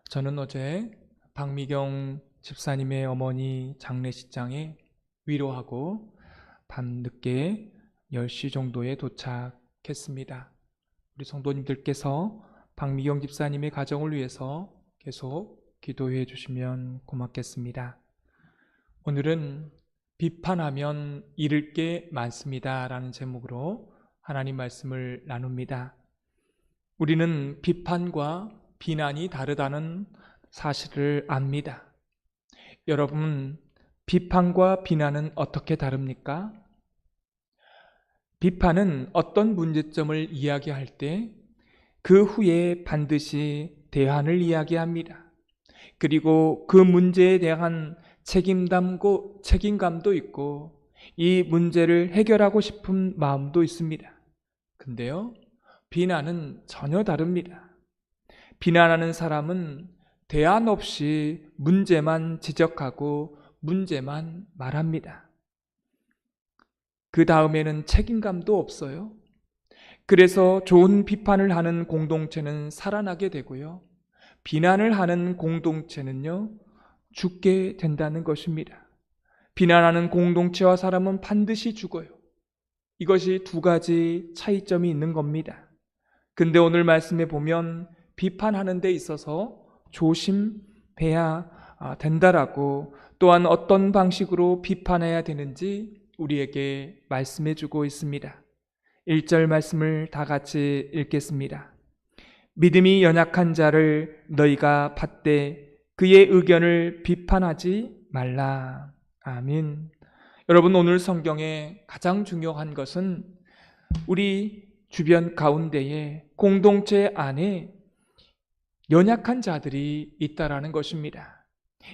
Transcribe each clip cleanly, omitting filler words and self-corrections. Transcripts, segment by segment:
저는 어제 박미경 집사님의 어머니 장례식장에 위로하고 밤늦게 10시 정도에 도착했습니다. 우리 성도님들께서 박미경 집사님의 가정을 위해서 계속 기도해 주시면 고맙겠습니다. 오늘은 비판하면 잃을 게 많습니다 라는 제목으로 하나님 말씀을 나눕니다. 우리는 비판과 비난이 다르다는 사실을 압니다. 여러분, 비판과 비난은 어떻게 다릅니까? 비판은 어떤 문제점을 이야기할 때 그 후에 반드시 대안을 이야기합니다. 그리고 그 문제에 대한 책임감도 있고 이 문제를 해결하고 싶은 마음도 있습니다. 근데요, 비난은 전혀 다릅니다. 비난하는 사람은 대안 없이 문제만 지적하고 문제만 말합니다. 그 다음에는 책임감도 없어요. 그래서 좋은 비판을 하는 공동체는 살아나게 되고요. 비난을 하는 공동체는요, 죽게 된다는 것입니다. 비난하는 공동체와 사람은 반드시 죽어요. 이것이 두 가지 차이점이 있는 겁니다. 근데 오늘 말씀에 보면 비판하는 데 있어서 조심해야 된다라고, 또한 어떤 방식으로 비판해야 되는지 우리에게 말씀해 주고 있습니다. 1절 말씀을 다 같이 읽겠습니다. 믿음이 연약한 자를 너희가 받되 그의 의견을 비판하지 말라. 아멘. 여러분, 오늘 성경에 가장 중요한 것은 우리 주변 가운데에 공동체 안에 연약한 자들이 있다라는 것입니다.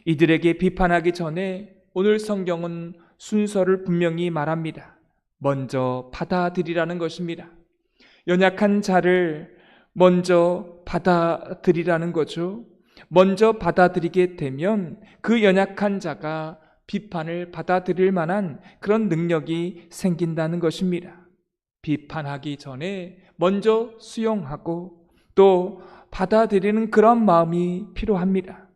이들에게 비판하기 전에 오늘 성경은 순서를 분명히 말합니다. 먼저 받아들이라는 것입니다. 연약한 자를 먼저 받아들이라는 거죠. 먼저 받아들이게 되면 그 연약한 자가 비판을 받아들일 만한 그런 능력이 생긴다는 것입니다. 비판하기 전에 먼저 수용하고 또 받아들이는 그런 마음이 필요합니다.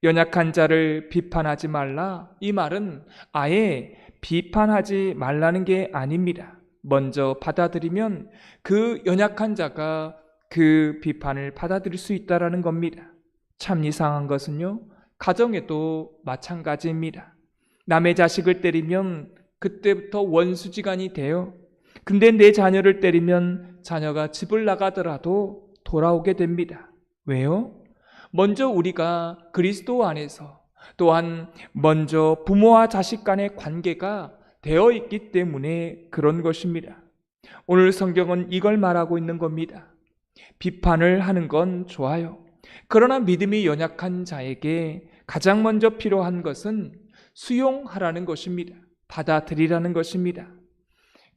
연약한 자를 비판하지 말라, 이 말은 아예 비판하지 말라는 게 아닙니다. 먼저 받아들이면 그 연약한 자가 그 비판을 받아들일 수 있다는 겁니다. 참 이상한 것은요, 가정에도 마찬가지입니다. 남의 자식을 때리면 그때부터 원수지간이 돼요. 근데 내 자녀를 때리면 자녀가 집을 나가더라도 돌아오게 됩니다. 왜요? 먼저 우리가 그리스도 안에서, 또한 먼저 부모와 자식 간의 관계가 되어 있기 때문에 그런 것입니다. 오늘 성경은 이걸 말하고 있는 겁니다. 비판을 하는 건 좋아요. 그러나 믿음이 연약한 자에게 가장 먼저 필요한 것은 수용하라는 것입니다. 받아들이라는 것입니다.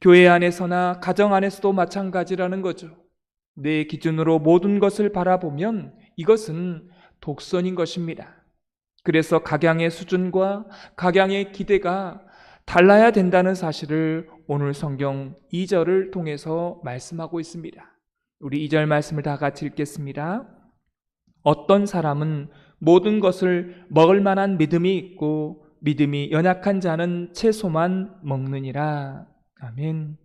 교회 안에서나 가정 안에서도 마찬가지라는 거죠. 내 기준으로 모든 것을 바라보면 이것은 독선인 것입니다. 그래서 각양의 수준과 각양의 기대가 달라야 된다는 사실을 오늘 성경 2절을 통해서 말씀하고 있습니다. 우리 2절 말씀을 다 같이 읽겠습니다. 어떤 사람은 모든 것을 먹을 만한 믿음이 있고 믿음이 연약한 자는 채소만 먹느니라. 아멘.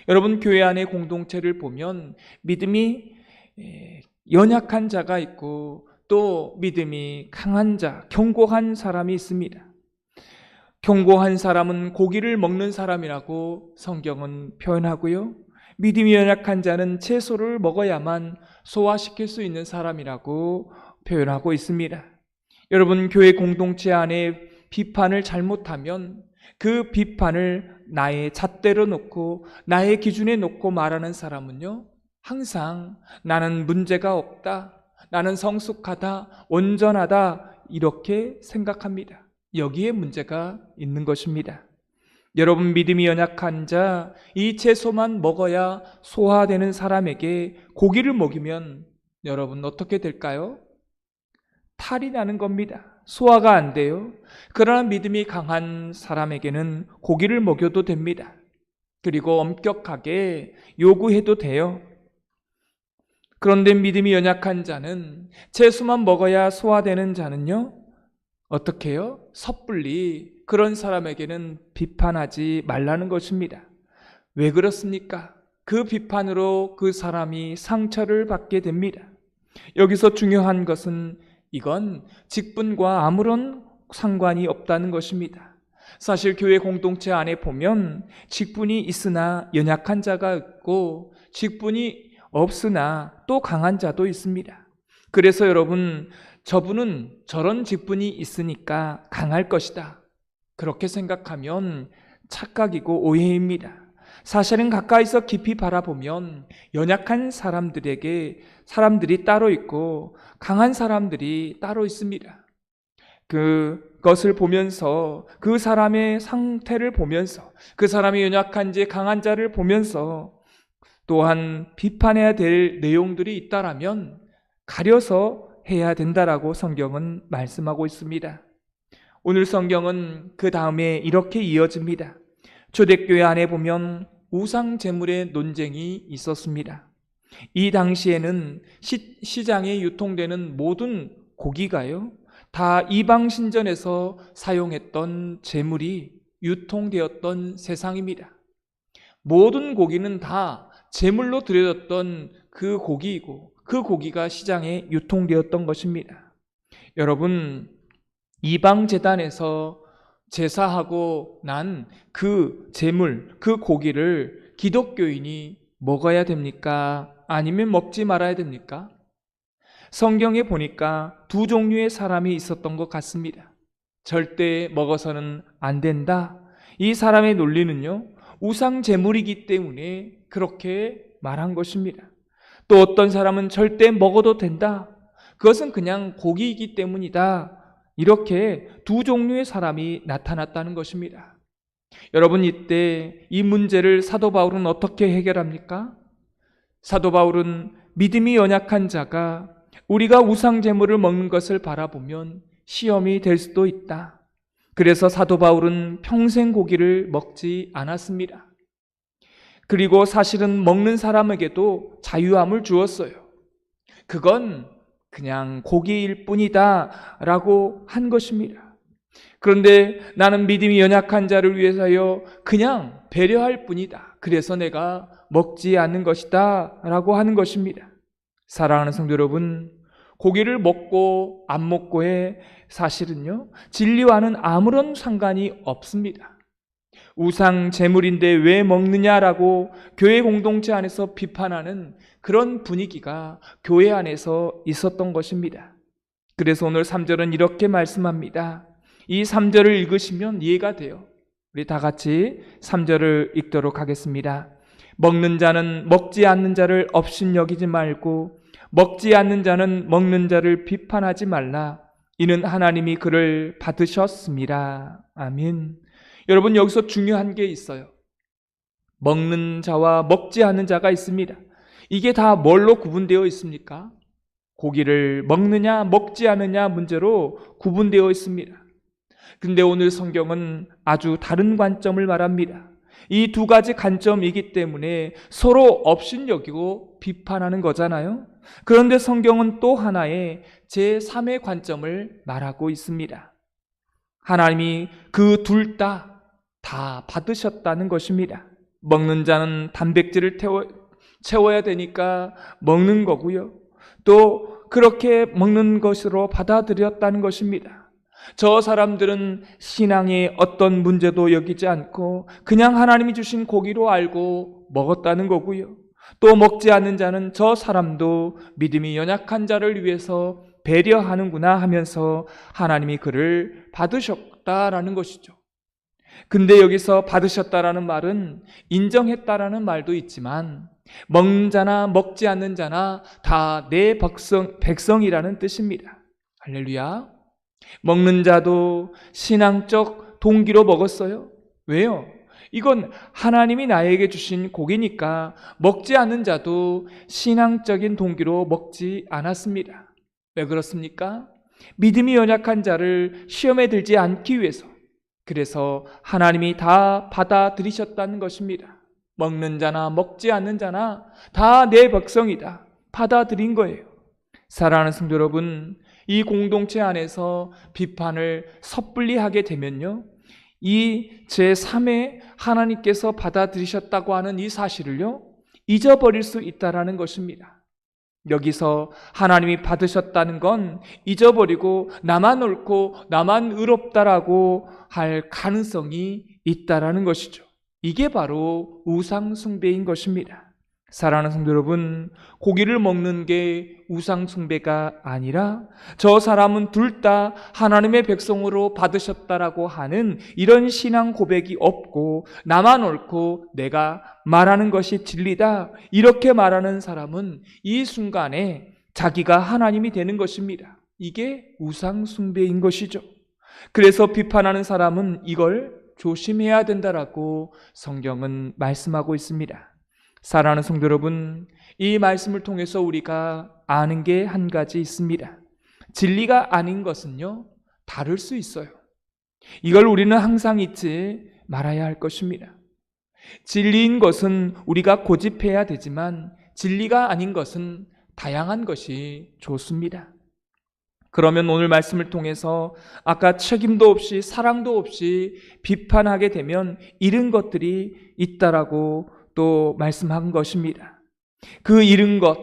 여러분, 교회 안의 공동체를 보면 믿음이 연약한 자가 있고 또 믿음이 강한 자, 견고한 사람이 있습니다. 견고한 사람은 고기를 먹는 사람이라고 성경은 표현하고요. 믿음이 연약한 자는 채소를 먹어야만 소화시킬 수 있는 사람이라고 표현하고 있습니다. 여러분, 교회 공동체 안에 비판을 잘못하면 그 비판을 나의 잣대로 놓고 나의 기준에 놓고 말하는 사람은요, 항상 나는 문제가 없다, 나는 성숙하다, 온전하다, 이렇게 생각합니다. 여기에 문제가 있는 것입니다. 여러분, 믿음이 연약한 자, 이 채소만 먹어야 소화되는 사람에게 고기를 먹이면 여러분 어떻게 될까요? 탈이 나는 겁니다. 소화가 안 돼요. 그러나 믿음이 강한 사람에게는 고기를 먹여도 됩니다. 그리고 엄격하게 요구해도 돼요. 그런데 믿음이 연약한 자는 채소만 먹어야 소화되는 자는요, 어떻게 해요? 섣불리 그런 사람에게는 비판하지 말라는 것입니다. 왜 그렇습니까? 그 비판으로 그 사람이 상처를 받게 됩니다. 여기서 중요한 것은 이건 직분과 아무런 상관이 없다는 것입니다. 사실 교회 공동체 안에 보면 직분이 있으나 연약한 자가 있고 직분이 없으나 또 강한 자도 있습니다. 그래서 여러분, 저분은 저런 직분이 있으니까 강할 것이다, 그렇게 생각하면 착각이고 오해입니다. 사실은 가까이서 깊이 바라보면 연약한 사람들이 따로 있고 강한 사람들이 따로 있습니다. 그것을 보면서, 그 사람의 상태를 보면서, 그 사람이 연약한지 강한 자를 보면서 또한 비판해야 될 내용들이 있다라면 가려서 해야 된다라고 성경은 말씀하고 있습니다. 오늘 성경은 그 다음에 이렇게 이어집니다. 초대교회 안에 보면 우상 제물의 논쟁이 있었습니다. 이 당시에는 시장에 유통되는 모든 고기가요, 다 이방 신전에서 사용했던 제물이 유통되었던 세상입니다. 모든 고기는 다 제물로 드려졌던 그 고기이고 그 고기가 시장에 유통되었던 것입니다. 여러분, 이방 제단에서 제사하고 난 그 제물, 그 고기를 기독교인이 먹어야 됩니까? 아니면 먹지 말아야 됩니까? 성경에 보니까 두 종류의 사람이 있었던 것 같습니다. 절대 먹어서는 안 된다, 이 사람의 논리는요, 우상 제물이기 때문에 그렇게 말한 것입니다. 또 어떤 사람은 절대 먹어도 된다, 그것은 그냥 고기이기 때문이다, 이렇게 두 종류의 사람이 나타났다는 것입니다. 여러분, 이때 이 문제를 사도 바울은 어떻게 해결합니까? 사도 바울은 믿음이 연약한 자가 우리가 우상 제물을 먹는 것을 바라보면 시험이 될 수도 있다, 그래서 사도 바울은 평생 고기를 먹지 않았습니다. 그리고 사실은 먹는 사람에게도 자유함을 주었어요. 그건 그냥 고기일 뿐이다 라고 한 것입니다. 그런데 나는 믿음이 연약한 자를 위해서요 그냥 배려할 뿐이다, 그래서 내가 먹지 않는 것이다 라고 하는 것입니다. 사랑하는 성도 여러분, 고기를 먹고 안 먹고의 사실은요, 진리와는 아무런 상관이 없습니다. 우상 제물인데 왜 먹느냐라고 교회 공동체 안에서 비판하는 그런 분위기가 교회 안에서 있었던 것입니다. 그래서 오늘 3절은 이렇게 말씀합니다. 이 3절을 읽으시면 이해가 돼요. 우리 다 같이 3절을 읽도록 하겠습니다. 먹는 자는 먹지 않는 자를 업신여기지 말고 먹지 않는 자는 먹는 자를 비판하지 말라. 이는 하나님이 그를 받으셨습니다. 아멘. 여러분, 여기서 중요한 게 있어요. 먹는 자와 먹지 않는 자가 있습니다. 이게 다 뭘로 구분되어 있습니까? 고기를 먹느냐 먹지 않느냐 문제로 구분되어 있습니다. 근데 오늘 성경은 아주 다른 관점을 말합니다. 이 두 가지 관점이기 때문에 서로 업신여기고 비판하는 거잖아요. 그런데 성경은 또 하나의 제3의 관점을 말하고 있습니다. 하나님이 그 둘 다 받으셨다는 것입니다. 먹는 자는 단백질을 채워야 되니까 먹는 거고요, 또 그렇게 먹는 것으로 받아들였다는 것입니다. 저 사람들은 신앙의 어떤 문제도 여기지 않고 그냥 하나님이 주신 고기로 알고 먹었다는 거고요, 또 먹지 않는 자는 저 사람도 믿음이 연약한 자를 위해서 배려하는구나 하면서 하나님이 그를 받으셨다라는 것이죠. 근데 여기서 받으셨다라는 말은 인정했다라는 말도 있지만 먹는 자나 먹지 않는 자나 다 내 백성이라는 뜻입니다. 할렐루야. 먹는 자도 신앙적 동기로 먹었어요. 왜요? 이건 하나님이 나에게 주신 고기니까. 먹지 않는 자도 신앙적인 동기로 먹지 않았습니다. 왜 그렇습니까? 믿음이 연약한 자를 시험에 들지 않기 위해서. 그래서 하나님이 다 받아들이셨다는 것입니다. 먹는 자나 먹지 않는 자나 다 내 백성이다. 받아들인 거예요. 사랑하는 성도 여러분, 이 공동체 안에서 비판을 섣불리 하게 되면요, 이 제3의 하나님께서 받아들이셨다고 하는 이 사실을요, 잊어버릴 수 있다라는 것입니다. 여기서 하나님이 받으셨다는 건 잊어버리고 나만 옳고 나만 의롭다라고 할 가능성이 있다라는 것이죠. 이게 바로 우상 숭배인 것입니다. 사랑하는 성도 여러분, 고기를 먹는 게 우상 숭배가 아니라 저 사람은 둘 다 하나님의 백성으로 받으셨다라고 하는 이런 신앙 고백이 없고 나만 옳고 내가 말하는 것이 진리다, 이렇게 말하는 사람은 이 순간에 자기가 하나님이 되는 것입니다. 이게 우상 숭배인 것이죠. 그래서 비판하는 사람은 이걸 조심해야 된다라고 성경은 말씀하고 있습니다. 사랑하는 성도 여러분, 이 말씀을 통해서 우리가 아는 게 한 가지 있습니다. 진리가 아닌 것은요, 다를 수 있어요. 이걸 우리는 항상 잊지 말아야 할 것입니다. 진리인 것은 우리가 고집해야 되지만 진리가 아닌 것은 다양한 것이 좋습니다. 그러면 오늘 말씀을 통해서 아까 책임도 없이 사랑도 없이 비판하게 되면 잃은 것들이 있다라고 또 말씀한 것입니다. 그 잃은 것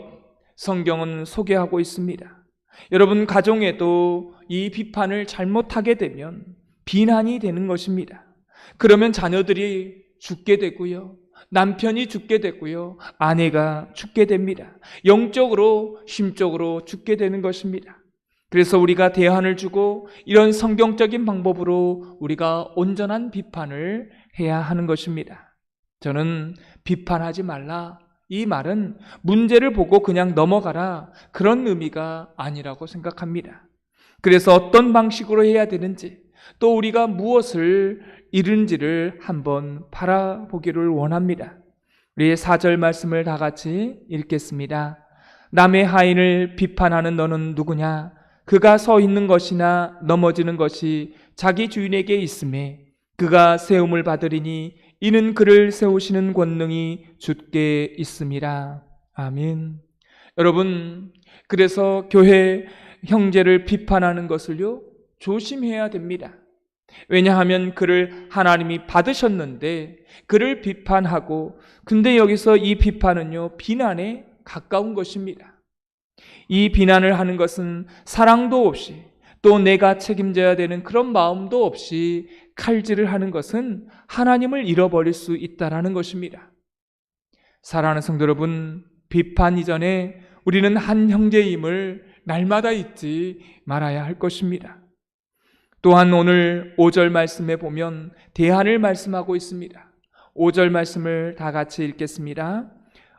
성경은 소개하고 있습니다. 여러분, 가정에도 이 비판을 잘못하게 되면 비난이 되는 것입니다. 그러면 자녀들이 죽게 되고요, 남편이 죽게 되고요, 아내가 죽게 됩니다. 영적으로 심적으로 죽게 되는 것입니다. 그래서 우리가 대안을 주고 이런 성경적인 방법으로 우리가 온전한 비판을 해야 하는 것입니다. 저는 비판하지 말라, 이 말은 문제를 보고 그냥 넘어가라, 그런 의미가 아니라고 생각합니다. 그래서 어떤 방식으로 해야 되는지, 또 우리가 무엇을 잃은지를 한번 바라보기를 원합니다. 우리 4절 말씀을 다 같이 읽겠습니다. 남의 하인을 비판하는 너는 누구냐? 그가 서 있는 것이나 넘어지는 것이 자기 주인에게 있음에 그가 세움을 받으리니 이는 그를 세우시는 권능이 주께 있음이라. 아멘. 여러분, 그래서 교회 형제를 비판하는 것을요, 조심해야 됩니다. 왜냐하면 그를 하나님이 받으셨는데 그를 비판하고, 근데 여기서 이 비판은요, 비난에 가까운 것입니다. 이 비난을 하는 것은 사랑도 없이 또 내가 책임져야 되는 그런 마음도 없이 칼질을 하는 것은 하나님을 잃어버릴 수 있다라는 것입니다. 사랑하는 성도 여러분, 비판 이전에 우리는 한 형제임을 날마다 잊지 말아야 할 것입니다. 또한 오늘 5절 말씀에 보면 대안을 말씀하고 있습니다. 5절 말씀을 다 같이 읽겠습니다.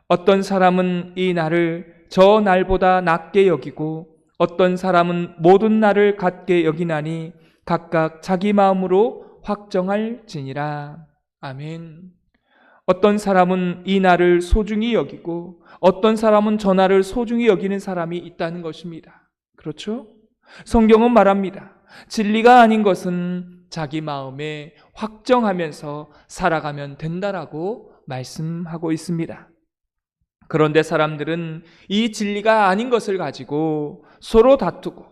어떤 사람은 이 날을 저 날보다 낮게 여기고 어떤 사람은 모든 날을 같게 여기나니 각각 자기 마음으로 확정할지니라. 아멘. 어떤 사람은 이 날을 소중히 여기고 어떤 사람은 저 날을 소중히 여기는 사람이 있다는 것입니다. 그렇죠? 성경은 말합니다. 진리가 아닌 것은 자기 마음에 확정하면서 살아가면 된다라고 말씀하고 있습니다. 그런데 사람들은 이 진리가 아닌 것을 가지고 서로 다투고,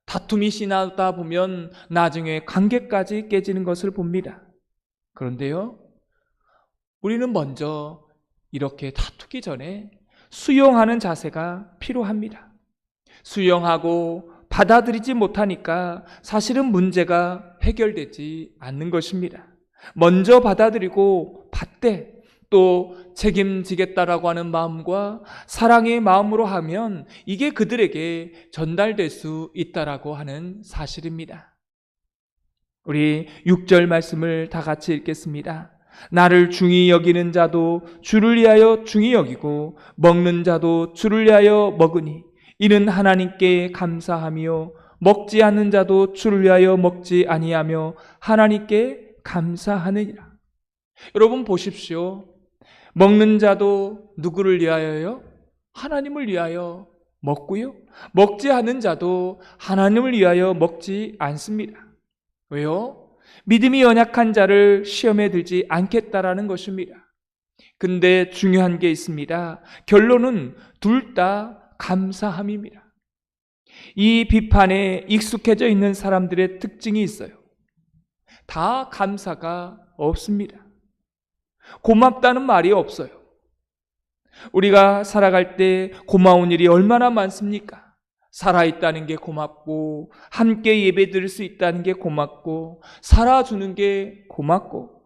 다툼이 지나다 보면 나중에 관계까지 깨지는 것을 봅니다. 그런데요, 우리는 먼저 이렇게 다투기 전에 수용하는 자세가 필요합니다. 수용하고 받아들이지 못하니까 사실은 문제가 해결되지 않는 것입니다. 먼저 받아들이고 받되 또 책임지겠다라고 하는 마음과 사랑의 마음으로 하면 이게 그들에게 전달될 수 있다라고 하는 사실입니다. 우리 6절 말씀을 다 같이 읽겠습니다. 나를 중히 여기는 자도 주를 위하여 중히 여기고 먹는 자도 주를 위하여 먹으니 이는 하나님께 감사하며 먹지 않는 자도 주를 위하여 먹지 아니하며 하나님께 감사하느니라. 여러분 보십시오. 먹는 자도 누구를 위하여요? 하나님을 위하여 먹고요. 먹지 않는 자도 하나님을 위하여 먹지 않습니다. 왜요? 믿음이 연약한 자를 시험에 들지 않겠다라는 것입니다. 근데 중요한 게 있습니다. 결론은 둘 다 감사함입니다. 이 비판에 익숙해져 있는 사람들의 특징이 있어요. 다 감사가 없습니다. 고맙다는 말이 없어요. 우리가 살아갈 때 고마운 일이 얼마나 많습니까? 살아있다는 게 고맙고, 함께 예배 드릴 수 있다는 게 고맙고, 살아주는 게 고맙고,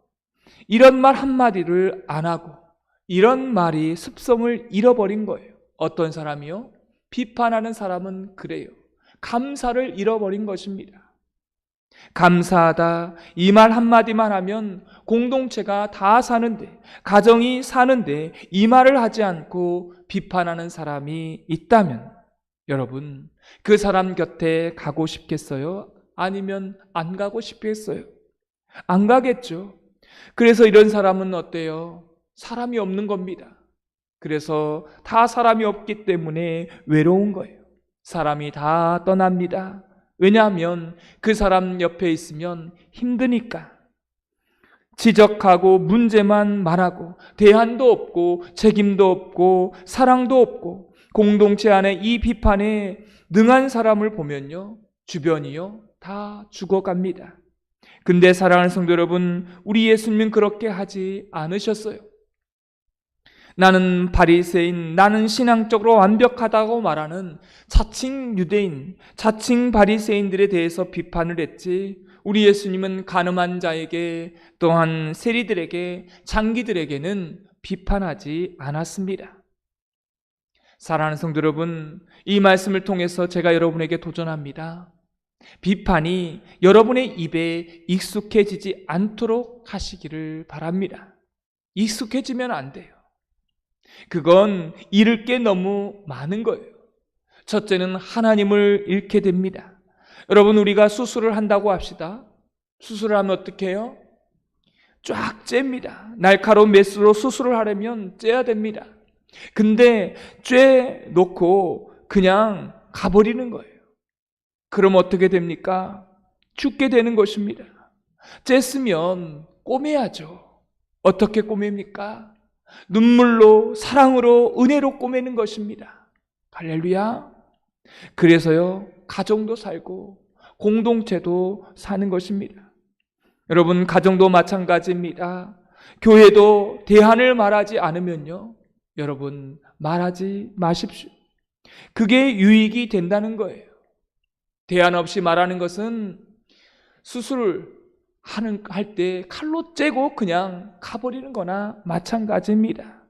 이런 말 한마디를 안 하고, 이런 말이 습성을 잃어버린 거예요. 어떤 사람이요? 비판하는 사람은 그래요. 감사를 잃어버린 것입니다. 감사하다, 이 말 한마디만 하면 공동체가 다 사는데, 가정이 사는데 이 말을 하지 않고 비판하는 사람이 있다면 여러분, 그 사람 곁에 가고 싶겠어요? 아니면 안 가고 싶겠어요? 안 가겠죠. 그래서 이런 사람은 어때요? 사람이 없는 겁니다. 그래서 다 사람이 없기 때문에 외로운 거예요. 사람이 다 떠납니다. 왜냐하면 그 사람 옆에 있으면 힘드니까. 지적하고 문제만 말하고 대안도 없고 책임도 없고 사랑도 없고 공동체 안에 이 비판에 능한 사람을 보면요, 주변이요 다 죽어갑니다. 근데 사랑하는 성도 여러분, 우리 예수님은 그렇게 하지 않으셨어요. 나는 바리새인, 나는 신앙적으로 완벽하다고 말하는 자칭 유대인, 자칭 바리새인들에 대해서 비판을 했지, 우리 예수님은 가늠한 자에게, 또한 세리들에게, 장기들에게는 비판하지 않았습니다. 사랑하는 성도 여러분, 이 말씀을 통해서 제가 여러분에게 도전합니다. 비판이 여러분의 입에 익숙해지지 않도록 하시기를 바랍니다. 익숙해지면 안 돼요. 그건 잃을 게 너무 많은 거예요. 첫째는 하나님을 잃게 됩니다. 여러분, 우리가 수술을 한다고 합시다. 수술을 하면 어떻게 해요? 쫙 잽니다. 날카로운 메스로 수술을 하려면 째야 됩니다. 근데 쬐 놓고 그냥 가버리는 거예요. 그럼 어떻게 됩니까? 죽게 되는 것입니다. 쬐으면 꼬매야죠. 어떻게 꼬맵니까? 눈물로, 사랑으로, 은혜로 꼬매는 것입니다. 할렐루야. 그래서요, 가정도 살고 공동체도 사는 것입니다. 여러분, 가정도 마찬가지입니다. 교회도 대안을 말하지 않으면요, 여러분 말하지 마십시오. 그게 유익이 된다는 거예요. 대안 없이 말하는 것은 수술을 할 때 칼로 째고 그냥 가버리는 거나 마찬가지입니다.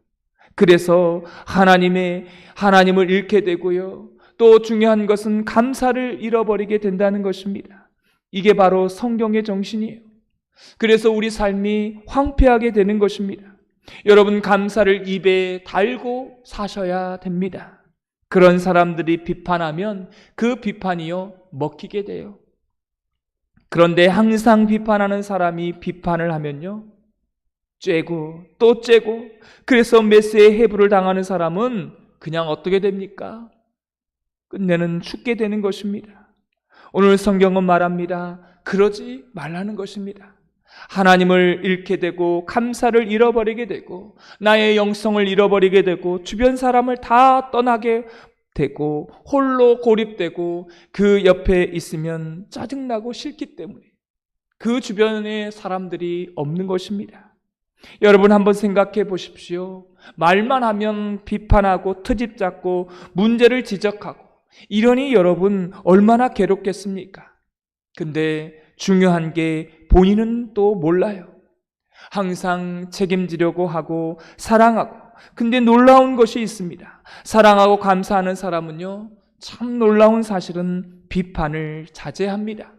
그래서 하나님을 잃게 되고요, 또 중요한 것은 감사를 잃어버리게 된다는 것입니다. 이게 바로 성경의 정신이에요. 그래서 우리 삶이 황폐하게 되는 것입니다. 여러분, 감사를 입에 달고 사셔야 됩니다. 그런 사람들이 비판하면 그 비판이요 먹히게 돼요. 그런데 항상 비판하는 사람이 비판을 하면요, 쬐고 또 쬐고, 그래서 메스의 해부를 당하는 사람은 그냥 어떻게 됩니까? 끝내는 죽게 되는 것입니다. 오늘 성경은 말합니다. 그러지 말라는 것입니다. 하나님을 잃게 되고 감사를 잃어버리게 되고 나의 영성을 잃어버리게 되고 주변 사람을 다 떠나게 되고 홀로 고립되고 그 옆에 있으면 짜증나고 싫기 때문에 그 주변에 사람들이 없는 것입니다. 여러분, 한번 생각해 보십시오. 말만 하면 비판하고 트집 잡고 문제를 지적하고 이러니 여러분 얼마나 괴롭겠습니까? 근데 중요한 게 본인은 또 몰라요. 항상 책임지려고 하고 사랑하고, 근데 놀라운 것이 있습니다. 사랑하고 감사하는 사람은요, 참 놀라운 사실은 비판을 자제합니다.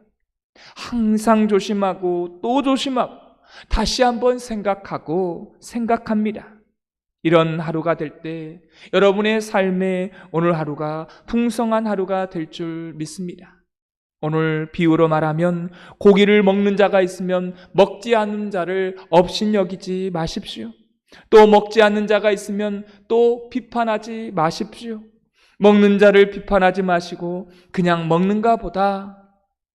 항상 조심하고 또 조심하고 다시 한번 생각합니다. 이런 하루가 될 때 여러분의 삶에 오늘 하루가 풍성한 하루가 될 줄 믿습니다. 오늘 비유로 말하면 고기를 먹는 자가 있으면 먹지 않는 자를 업신여기지 마십시오. 또 먹지 않는 자가 있으면 또 비판하지 마십시오. 먹는 자를 비판하지 마시고 그냥 먹는가 보다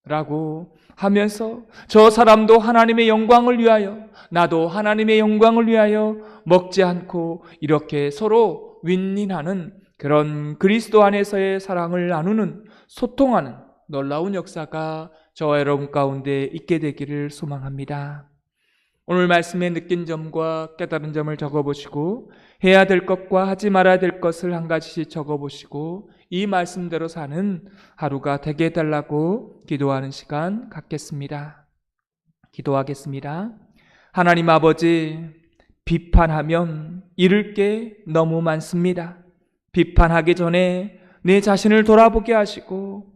라고 하면서 저 사람도 하나님의 영광을 위하여, 나도 하나님의 영광을 위하여 먹지 않고 이렇게 서로 윈윈하는 그런 그리스도 안에서의 사랑을 나누는, 소통하는 놀라운 역사가 저와 여러분 가운데 있게 되기를 소망합니다. 오늘 말씀에 느낀 점과 깨달은 점을 적어보시고, 해야 될 것과 하지 말아야 될 것을 한 가지씩 적어보시고, 이 말씀대로 사는 하루가 되게 해달라고 기도하는 시간 갖겠습니다. 기도하겠습니다. 하나님 아버지, 비판하면 잃을 게 너무 많습니다. 비판하기 전에 내 자신을 돌아보게 하시고,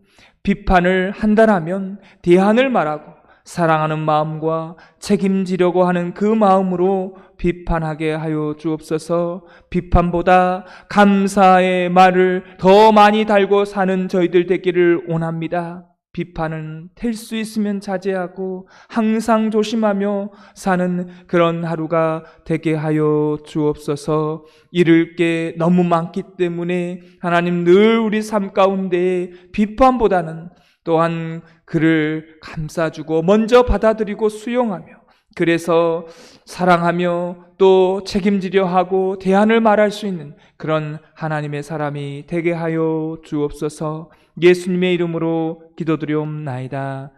비판을 한다면 대안을 말하고 사랑하는 마음과 책임지려고 하는 그 마음으로 비판하게 하여 주옵소서. 비판보다 감사의 말을 더 많이 달고 사는 저희들 되기를 원합니다. 비판은 될 수 있으면 자제하고 항상 조심하며 사는 그런 하루가 되게 하여 주옵소서. 잃을 게 너무 많기 때문에 하나님 늘 우리 삶 가운데 비판보다는 또한 그를 감싸주고 먼저 받아들이고 수용하며, 그래서 사랑하며 또 책임지려 하고 대안을 말할 수 있는 그런 하나님의 사람이 되게 하여 주옵소서. 예수님의 이름으로 기도드리옵나이다.